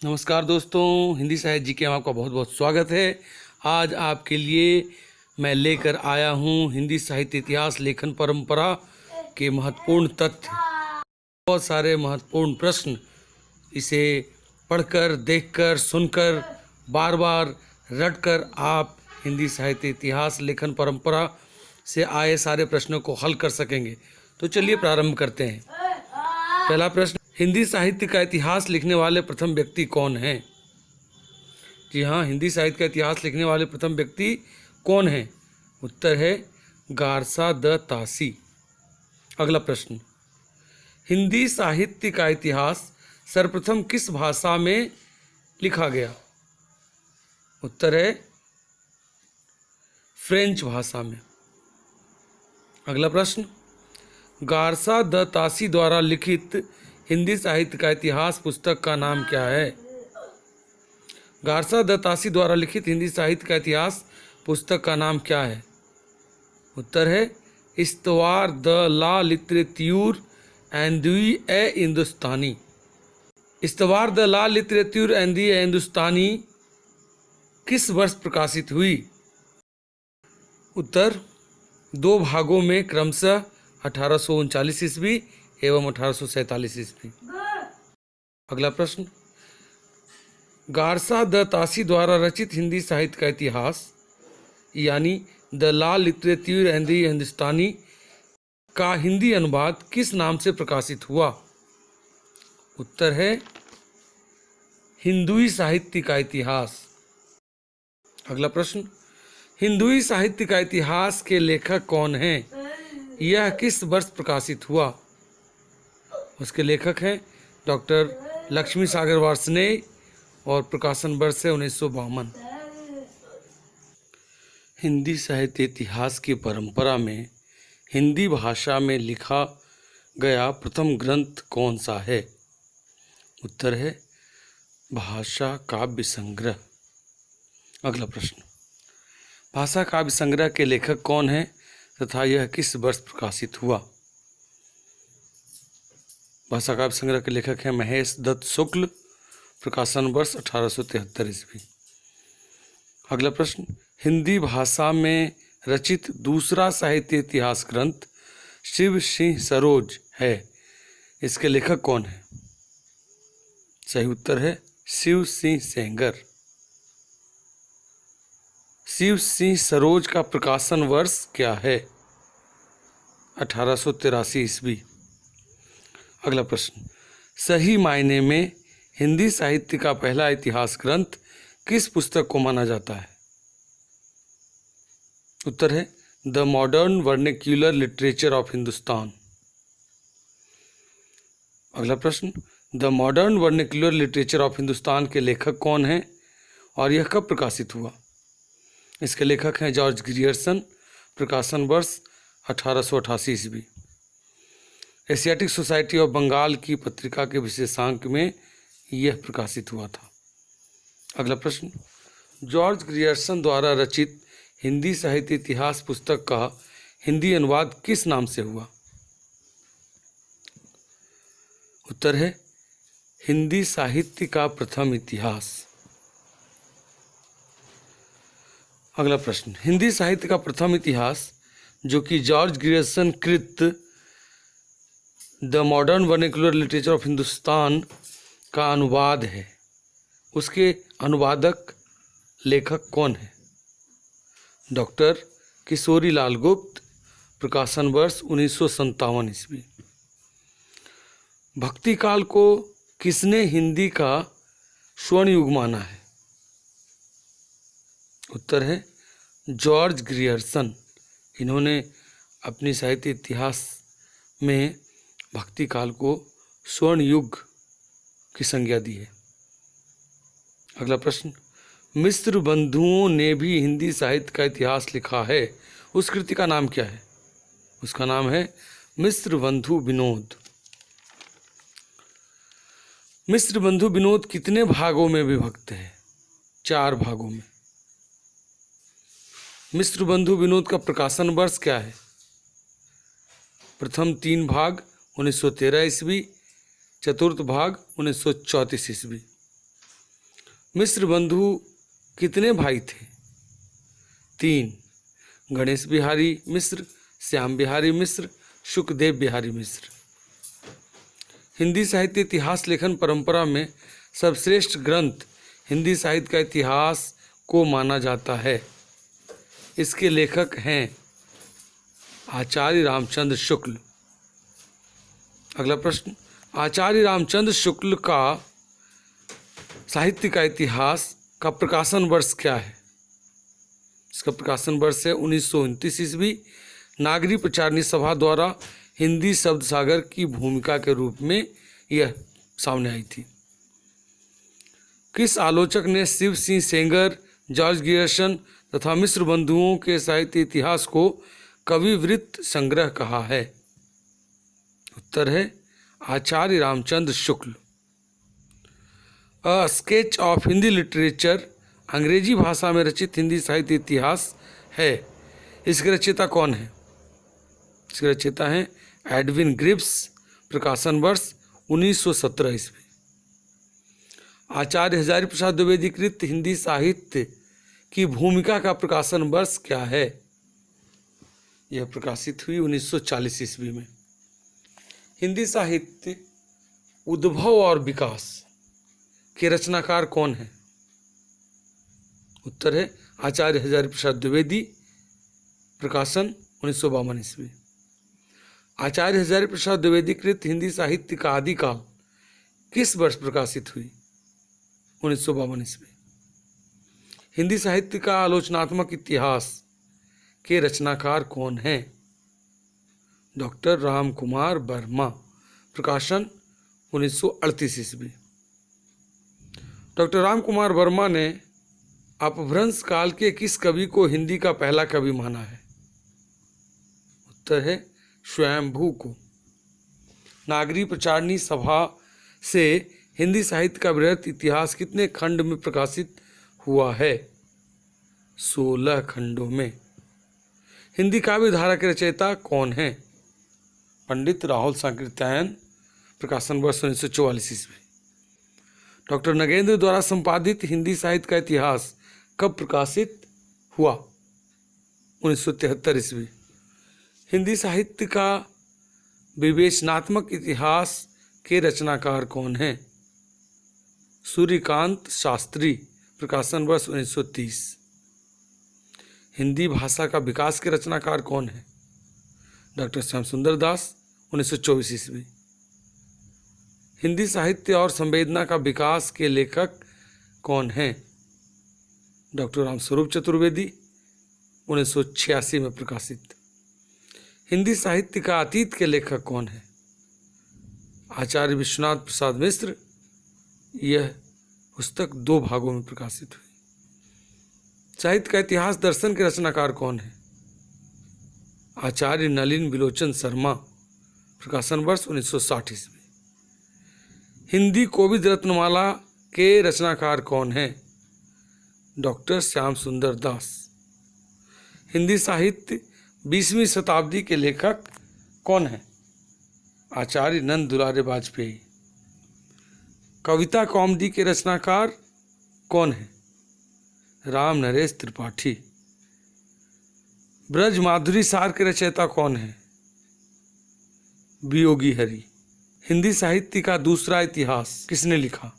नमस्कार दोस्तों, हिंदी साहित्य जी के में आपका बहुत बहुत स्वागत है। आज आपके लिए मैं लेकर आया हूँ हिंदी साहित्य इतिहास लेखन परंपरा के महत्वपूर्ण तथ्य, बहुत सारे महत्वपूर्ण प्रश्न। इसे पढ़कर, देखकर, सुनकर, बार बार रटकर आप हिंदी साहित्य इतिहास लेखन परंपरा से आए सारे प्रश्नों को हल कर सकेंगे। तो चलिए प्रारंभ करते हैं। पहला प्रश्न, हिंदी साहित्य का इतिहास लिखने वाले प्रथम व्यक्ति कौन हैं? जी हाँ, हिंदी साहित्य का इतिहास लिखने वाले प्रथम व्यक्ति कौन हैं? उत्तर है गारसा द तासी। अगला प्रश्न, हिंदी साहित्य का इतिहास सर्वप्रथम किस भाषा में लिखा गया? उत्तर है फ्रेंच भाषा में। अगला प्रश्न, गारसा द तासी द्वारा लिखित हिंदी साहित्य का इतिहास पुस्तक का नाम क्या है? गारसा द तासी द्वारा लिखित हिंदी साहित्य का इतिहास पुस्तक का नाम क्या है? उत्तर है इस्तवार द ला लिटरेच्यूर एंड दी ए हिंदुस्तानी। इस्तवार द ला लिटरेच्यूर एंड दी ए हिंदुस्तानी किस वर्ष प्रकाशित हुई? उत्तर दो भागों में क्रमशः 1839 ईस्वी एवं 1847 ईस्वी। अगला प्रश्न, गारसा द तासी द्वारा रचित हिंदी साहित्य का इतिहास यानी द ला लिटरेच्यूर एंड द हिंदुस्तानी का हिंदी अनुवाद किस नाम से प्रकाशित हुआ? उत्तर है हिंदुई साहित्य का इतिहास। अगला प्रश्न, हिंदुई साहित्य का इतिहास के लेखक कौन हैं? यह किस वर्ष प्रकाशित हुआ? उसके लेखक हैं डॉक्टर लक्ष्मी सागर वार्ष्णेय और प्रकाशन वर्ष है 1952। हिंदी साहित्य इतिहास की परंपरा में हिंदी भाषा में लिखा गया प्रथम ग्रंथ कौन सा है? उत्तर है भाषा काव्य संग्रह। अगला प्रश्न, भाषा काव्य संग्रह के लेखक कौन हैं तथा यह किस वर्ष प्रकाशित हुआ? भाषा काव्य संग्रह के लेखक हैं महेश दत्त शुक्ल, प्रकाशन वर्ष 1873 ईस्वी। अगला प्रश्न, हिंदी भाषा में रचित दूसरा साहित्य इतिहास ग्रंथ शिव सिंह सरोज है, इसके लेखक कौन है? सही उत्तर है शिव सिंह सेंगर। शिव सिंह सरोज का प्रकाशन वर्ष क्या है? 1883 ईस्वी। अगला प्रश्न, सही मायने में हिंदी साहित्य का पहला इतिहास ग्रंथ किस पुस्तक को माना जाता है? उत्तर है the modern vernacular literature of Hindustan. अगला प्रश्न, the modern vernacular literature of Hindustan के लेखक कौन हैं और यह कब प्रकाशित हुआ? इसके लेखक हैं जॉर्ज ग्रियर्सन, प्रकाशन वर्ष 1888 ईस्वी। एशियाटिक सोसाइटी ऑफ बंगाल की पत्रिका के विशेषांक में यह प्रकाशित हुआ था। अगला प्रश्न, जॉर्ज ग्रियर्सन द्वारा रचित हिंदी साहित्य इतिहास पुस्तक का हिंदी अनुवाद किस नाम से हुआ? उत्तर है हिंदी साहित्य का प्रथम इतिहास। अगला प्रश्न, हिंदी साहित्य का प्रथम इतिहास जो कि जॉर्ज ग्रियर्सन कृत the modern vernacular literature of Hindustan का अनुवाद है, उसके अनुवादक लेखक कौन है? डॉक्टर किशोरी लाल गुप्त, प्रकाशन वर्ष 1957 ईस्वी। भक्ति काल को किसने हिंदी का स्वर्ण युग माना है? उत्तर है जॉर्ज ग्रियर्सन। इन्होंने अपनी साहित्य इतिहास में भक्ति काल को स्वर्ण युग की संज्ञा दी है। अगला प्रश्न, मिस्र बंधुओं ने भी हिंदी साहित्य का इतिहास लिखा है, उस कृति का नाम क्या है? उसका नाम है मिस्र बंधु विनोद। मिस्र बंधु विनोद कितने भागों में विभक्त है? 4 भागों में। मिस्र बंधु विनोद का प्रकाशन वर्ष क्या है? प्रथम 3 भाग 1913 ईस्वी, चतुर्थ भाग 1934 ईस्वी। मिश्र बंधु कितने भाई थे? 3। गणेश बिहारी मिश्र, श्याम बिहारी मिश्र, शुकदेव बिहारी मिश्र। हिंदी साहित्य इतिहास लेखन परंपरा में सर्वश्रेष्ठ ग्रंथ हिंदी साहित्य का इतिहास को माना जाता है। इसके लेखक हैं आचार्य रामचंद्र शुक्ल। अगला प्रश्न, आचार्य रामचंद्र शुक्ल का साहित्य का इतिहास का प्रकाशन वर्ष क्या है? इसका प्रकाशन वर्ष है 1929 ईस्वी। नागरी प्रचारणी सभा द्वारा हिंदी शब्द सागर की भूमिका के रूप में यह सामने आई थी। किस आलोचक ने शिव सिंह सेंगर, जॉर्ज गियर्सन तथा मिश्र बंधुओं के साहित्य इतिहास को कविवृत्त संग्रह कहा है? उत्तर है Acharya Ramchandra Shukla. A sketch of Hindi literature अंग्रेजी भाषा में रचित हिंदी साहित्य इतिहास है। इसके रचयिता कौन है? इसके रचयिता हैं एडविन ग्रिप्स। प्रकाशन वर्ष 1917 ईस्वी। आचार्य हजारी प्रसाद द्विवेदी कृत हिंदी साहित्य की भूमिका का प्रकाशन वर्ष क्या है? यह प्रकाशित हुई 1940 ईस्वी में। हिंदी साहित्य उद्भव और विकास के रचनाकार कौन है? उत्तर है आचार्य हजारी प्रसाद द्विवेदी। प्रकाशन 1952 ईस्वी। आचार्य हजारी प्रसाद द्विवेदी कृत हिंदी साहित्य का आदिकाल किस वर्ष प्रकाशित हुई? 1952 ईस्वी। हिंदी साहित्य का आलोचनात्मक इतिहास के रचनाकार कौन हैं? डॉक्टर राम कुमार वर्मा। प्रकाशन 1938 ईस्वी। डॉक्टर राम कुमार वर्मा ने अपभ्रंश काल के किस कवि को हिंदी का पहला कवि माना है? उत्तर है स्वयंभू को। नागरी प्रचारणी सभा से हिंदी साहित्य का बृहत इतिहास कितने खंड में प्रकाशित हुआ है? 16 खंडों में। हिंदी काव्य धारा के रचयिता कौन हैं? पंडित राहुल सांकृत्यायन। प्रकाशन वर्ष 1944 ईस्वी। डॉक्टर नगेंद्र द्वारा संपादित हिंदी साहित्य का इतिहास कब प्रकाशित हुआ? 1973 ईस्वी। हिंदी साहित्य का विवेचनात्मक इतिहास के रचनाकार कौन हैं? सूर्यकांत शास्त्री। प्रकाशन वर्ष 1930। हिंदी भाषा का विकास के रचनाकार कौन है? डॉक्टर श्याम सुंदर दास। 1924 ईस्वी। हिंदी साहित्य और संवेदना का विकास के लेखक कौन हैं? डॉक्टर रामस्वरूप चतुर्वेदी। 1986 में प्रकाशित। हिंदी साहित्य का अतीत के लेखक कौन है? आचार्य विश्वनाथ प्रसाद मिश्र। यह पुस्तक 2 भागों में प्रकाशित हुई। साहित्य का इतिहास दर्शन के रचनाकार कौन है? आचार्य नलिन बिलोचन शर्मा। प्रकाशन वर्ष 1960 ईस्वी। हिंदी कोविद रत्नमाला के रचनाकार कौन हैं? डॉक्टर श्याम सुंदर दास। हिंदी साहित्य 20वीं शताब्दी के लेखक कौन हैं? आचार्य नंद दुलारे वाजपेयी। कविता कॉमेडी के रचनाकार कौन है? राम नरेश त्रिपाठी। ब्रज माधुरी सार के रचयिता कौन है? वियोगी हरि। हिंदी साहित्य का दूसरा इतिहास किसने लिखा?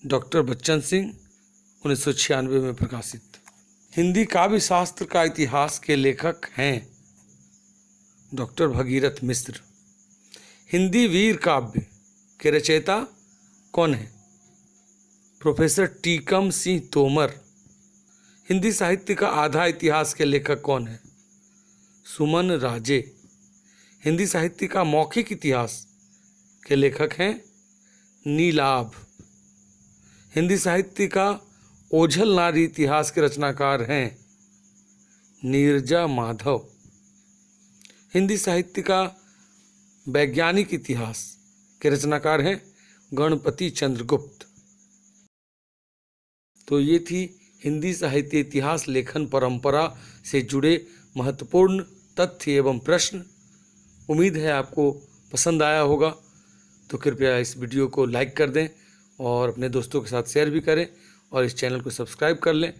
डॉक्टर बच्चन सिंह। 1996 में प्रकाशित। हिंदी काव्य शास्त्र का इतिहास के लेखक हैं डॉक्टर भगीरथ मिश्र। हिंदी वीर काव्य के रचयिता कौन है? प्रोफेसर टीकम सिंह तोमर। हिंदी साहित्य का आधा इतिहास के लेखक कौन है? सुमन राजे। हिंदी साहित्य का मौखिक इतिहास के लेखक हैं नीलाभ। हिंदी साहित्य का ओझल नारी इतिहास के रचनाकार हैं नीरजा माधव। हिंदी साहित्य का वैज्ञानिक इतिहास के रचनाकार हैं गणपति चंद्रगुप्त। तो ये थी हिंदी साहित्य इतिहास लेखन परंपरा से जुड़े महत्वपूर्ण तथ्य एवं प्रश्न। उम्मीद है आपको पसंद आया होगा, तो कृपया इस वीडियो को लाइक कर दें और अपने दोस्तों के साथ शेयर भी करें और इस चैनल को सब्सक्राइब कर लें